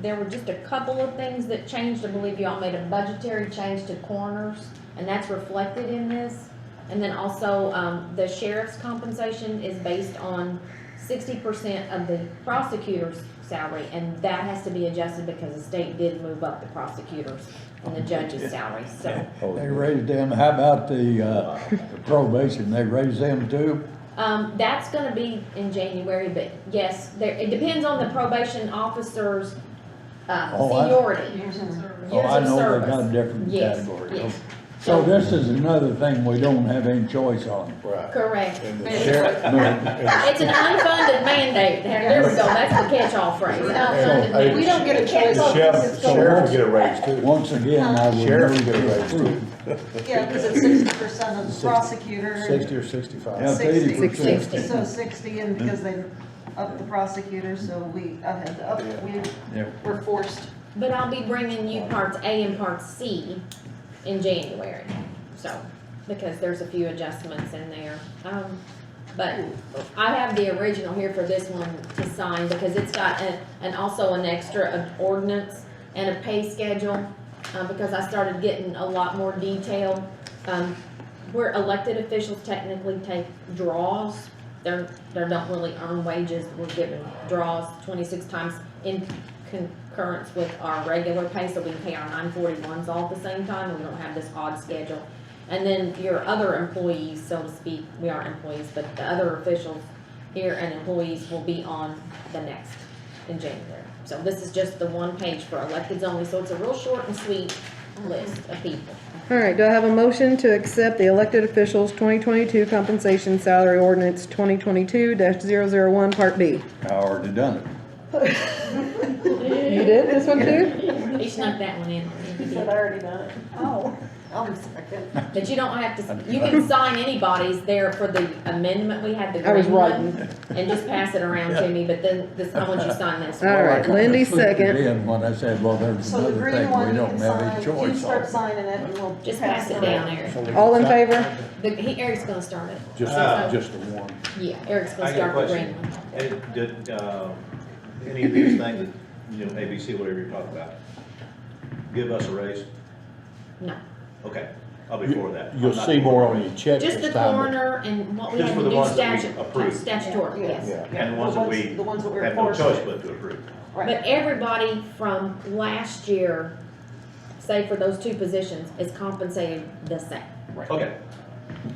There were just a couple of things that changed. I believe you all made a budgetary change to coroners, and that's reflected in this. And then also, the sheriff's compensation is based on 60% of the prosecutor's salary, and that has to be adjusted because the state did move up the prosecutors and the judge's salaries, so. They raised them, how about the probation, they raised them too? That's gonna be in January, but yes, it depends on the probation officer's, Oh, I- seniority. Years in. Oh, Years I of know they service. got different Yes, categories. yes. So this is another thing we don't have any choice on. Right. Correct. And the It's sheriff, it's an unfunded mandate. There we go, that's the catch-all phrase, unfunded hey, We mandate. don't get a choice. the sheriff will get a raise too. Once again, I would Sheriff move will get a to raise approve. too. Yeah, because it's 60% of the prosecutor. 60 or Yeah, 65. it's 80%. 60. So 60, and because they upped the prosecutor, so I had to up, we Yeah. were forced. But I'll be bringing you parts A and parts C in January, so, because there's a few adjustments in there. But I have the original here for this one to sign, because it's got also an extra ordinance and a pay schedule, because I started getting a lot more detail. Where elected officials technically take draws, they don't really earn wages, we're given draws 26 times in concurrence with our regular pay, so we can pay our 941s all at the same time, we don't have this odd schedule. And then your other employees, so to speak, we aren't employees, but the other officials here and employees will be on the next in January. So this is just the one page for electeds only, so it's a real short and sweet list of people. All right, do I have a motion to accept the elected officials 2022 compensation salary ordinance 2022-001 Part B? I already done it. You did this one too? He snuck that one in. He said I already done it. Oh, I'll second. But you don't have to, you can sign anybody's there for the amendment, we had the I was green one, writing. and just pass it around to me, but then this, I want you to sign this. All right, Lindy second. And when I said, well, there's So the another green thing, one we you don't can have sign, any you choice start on. signing it and we'll Just pass pass it it down around. there. All in favor? Eric's gonna start it. Just the one. Yeah, Eric's I gonna got a start the green question. one. Did, any of these things that, you know, ABC, whatever you're talking about, give us a raise? No, Okay, I'll be for that. You'll I'm not- see more on your check just this the time. coroner and what we Just have for to the do ones that we approve. statutory, yes. Yeah. And the ones that we The ones that we're have no forced. choice but to approve. But Right. everybody from last year, say for those two positions, is compensated the same. Okay,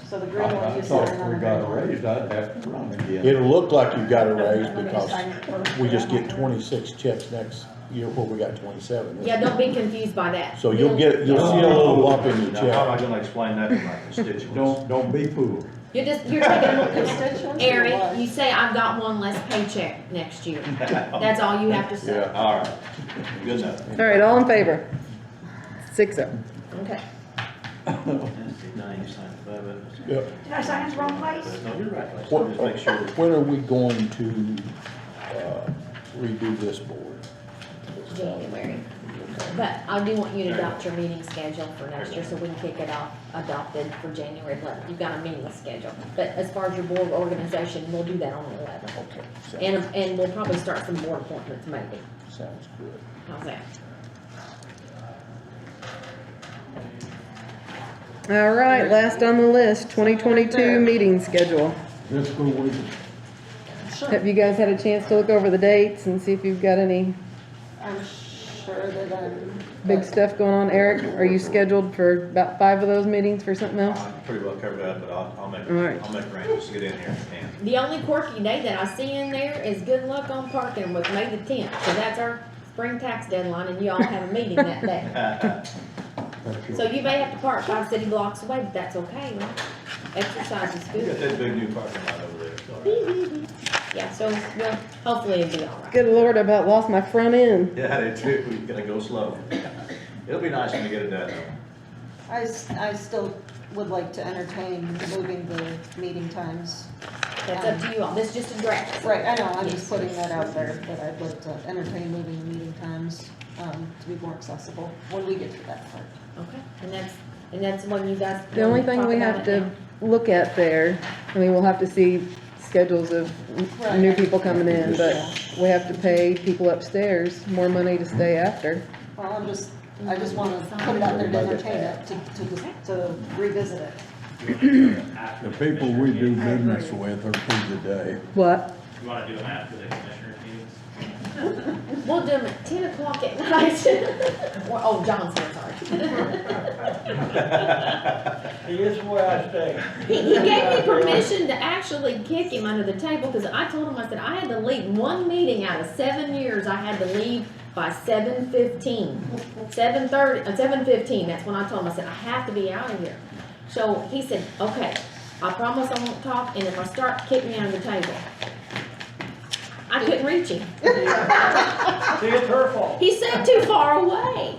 So the green one I you thought sign if on we the got a green one. raise, I'd have to run again. It'll look like you got a raise Let me because sign it first. we just get 26 checks next year where we got 27. Yeah, don't be confused by that. So you'll see a little bump in your now how am I check. gonna explain that to my constituents? Don't be fooled. You're taking, Constituents or Eric, what? you say I've got one less paycheck next year. That's all you have to say. Yeah. All right, good enough. All right, all in favor? 6-0. Okay. Now you signed above it. Yep. Did I sign it the wrong place? No, you're right. Let's What- just make sure that When are we going to redo this board? January. But I do want you to adopt your meeting schedule for next year so we can kick it off, adopted for January 11th. You've got a meeting schedule. But as far as your board organization, we'll do that on the 11th. Okay, And we'll probably start some board appointments maybe. sounds good. How's that? All right, last on the list, 2022 meeting schedule. This school week, Have you guys had a chance to look over the dates and see if you've got any I'm sure that I'm. big stuff going on? Eric, are you scheduled for about 5 of those meetings for something else? I'm pretty well covered up, but I'll make, All right. I'll make arrangements to get in here if I can. The only quirky day that I see in there is good luck on parking with May the 10th. So that's our spring tax deadline and you all have a meeting that day. So you may have to park 5 city blocks away, but that's okay, right? Exercise is You got good. that big new parking lot over there. It's all right. Yeah, so, well, hopefully it'll be all right. Good Lord, I about lost my front end. Yeah, they do. We're gonna go slow. It'll be nice when we get it done though. I still would like to entertain moving the meeting times. That's up to you all. This is just a draft. Right, I know, I'm just Yes. putting that out there, that I'd like to entertain moving the meeting times, to be more accessible when we get to that part. Okay, and that's when you guys. The only thing talk we about have it to look at there, I mean, we'll have to see schedules of new people coming in, but we have to pay people upstairs more money to stay after. Well, I just wanna put it out there to entertain it, to revisit it. the people we do business with are paid today. What? You wanna do them after the commissioners meetings? We'll do them at 10 o'clock at night. Oh, John's here, sorry. He is where I stay. He gave me permission to actually kick him under the table, because I told him, I said, I had to leave one meeting out of 7 years, I had to leave by 7:15. 7:15, that's when I told him, I said, I have to be out of here. So he said, okay, I promise I won't talk, and if I start, kick me under the table. I couldn't reach him. See, it's her fault. He sat too far away.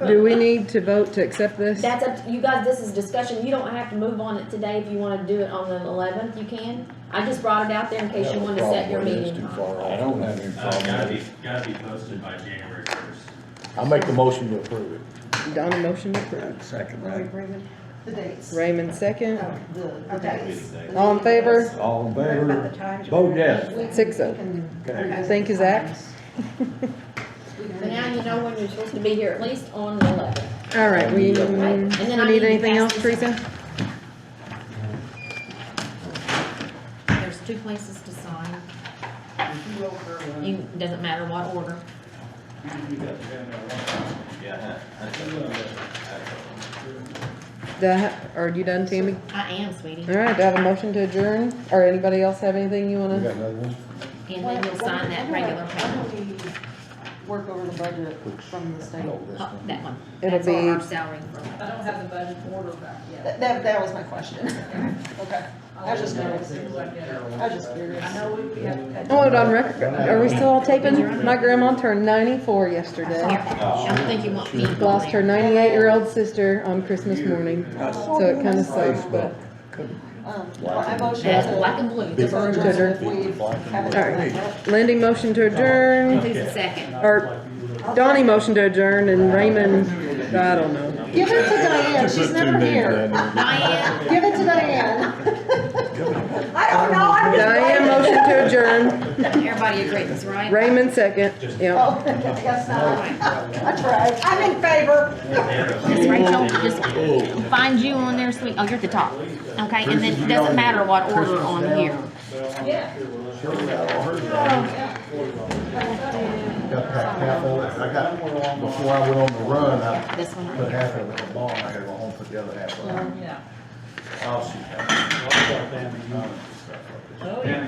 Do we need to vote to accept this? That's up to you guys, this is discussion, you don't have to move on it today. If you wanna do it on the 11th, you can. I just brought it out there in case you wanted to set your meeting Too time. far I off. don't have any problem with it. Gotta be posted by January 1st. I'll make the motion to approve it. Donna motion approved. Second Are we that. bringing the dates? Raymond second. The Okay. dates. All in favor? All in About favor? the times. Vote yes. 6-0. Okay. Thank you, Zach. So now you know when you're supposed to be here, at least on the 11th. All right, we And then I need need to anything pass else, this Teresa? There's 2 places to sign. Doesn't matter what order. Yeah. Are you done, Tammy? I am, sweetie. All right, do I have a motion to adjourn? Or anybody else have anything you You got wanna? another one? And then you'll sign that regular paper. work over the budget from the state? No, this Oh, one. that one. It'll That's all our be- salary for. I don't have the budget order back yet. That was my question. Okay, I was just curious. As soon as I get it. I was just curious. I know we have to. I want it on record. Are we still all taping? My grandma turned 94 yesterday. I don't think you want me. Lost her 98-year-old sister on Christmas morning, so it kinda sucks, but. Well, I motion That's to. black and blue. to adjourn if we haven't done Alright, that yet. Lindy motion to adjourn, Who's the second? or Donnie motion to adjourn, and Raymond, I don't know. Give it to Diane, she's never here. Diane? Give it to Diane. I don't know, I'm just. Diane motion to adjourn, Everybody agrees, right? Raymond second, yeah. Oh, I guess not. I tried. I'm in favor. Miss Rachel, just find you on there, sweet, oh, you're at the top. Okay, and then it doesn't matter what order on here. Got half of it, I got, before I went on the run, I This one. put half of it in the barn, I gotta go home, put the other half on. Yeah. I'll see. Oh, yeah.